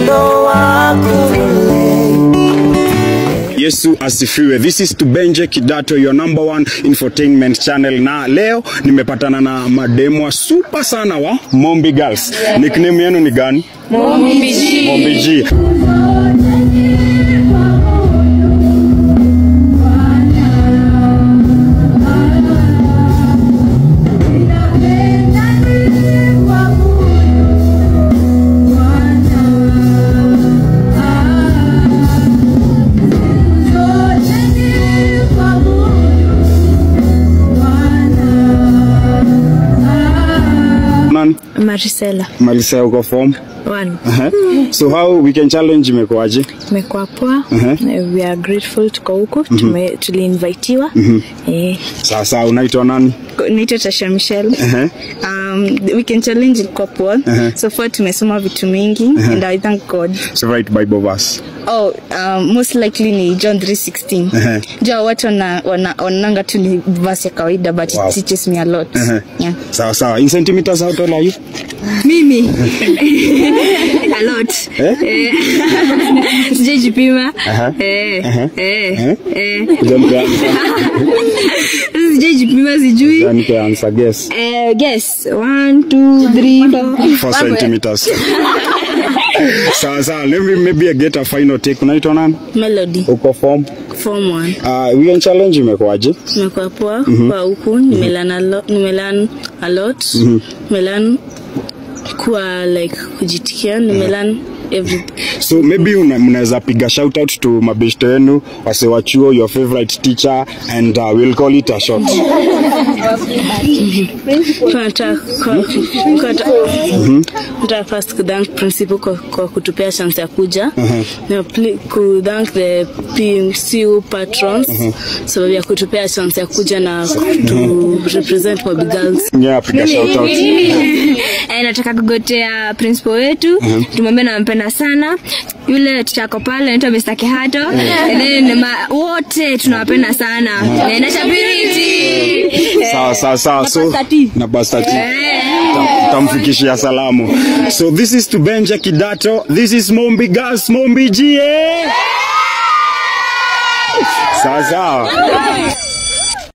upendo wako. Yesu asifiwe. This is Tubenje Kidato, your number one infotainment channel. Na leo nimepatana na mademo super sana wa Mombi Girls. Nickname yenu ni gani? Mombi G. Mombi G. Marisela uko form 1. So how we can challenge imekuaje? Imekuwa poa. We are grateful tuko huko. Tuliinvitiwa. Sasa unaitwa nani? Naitwa Tasha Michelle. We can challenge ilikuwa poa. So far tumesoma vitu mingi and I thank God. So right Bible verse. Most likely ni John 3:16. Jua watu wananga tu ni verse ya kawaida but it teaches me a lot. Yeah. Sawa. In centimeters how tall are you? Mimi a lot. Sijajipima. Sijajipima sijui. Then you can answer guess. Guess 1 2 3 4 4 centimeters. Sawa. Let me maybe get a final take. Unaitwa nani? Melody. Uko form 1. We can challenge imekuaje? Imekuwa poa kwa huku nimelan a lot. Nimelan kuwa like kujitikia nimelan everything. So maybe mnaweza piga shout out to mabeshte wenu wase wa chuo, your favorite teacher, and we'll call it a shot. Nataka first kuthank principal kwa kutupea chance ya kuja. Na kuthank the PMCU patrons sababu ya kutupea chance ya kuja na to represent Mombi Girls. Yeah, piga shout out. Nataka kugotea principal wetu, tumwambie nampenda sana. Yule tuchako pale anaitwa Mr. Kehato. Then wote tunawapenda sana. Na Shabiriti. Sawa. So na Bastati. Tamfikishia salamu. So this is Tubenje Kidato. This is Mombi Girls, Mombi G. Sawa.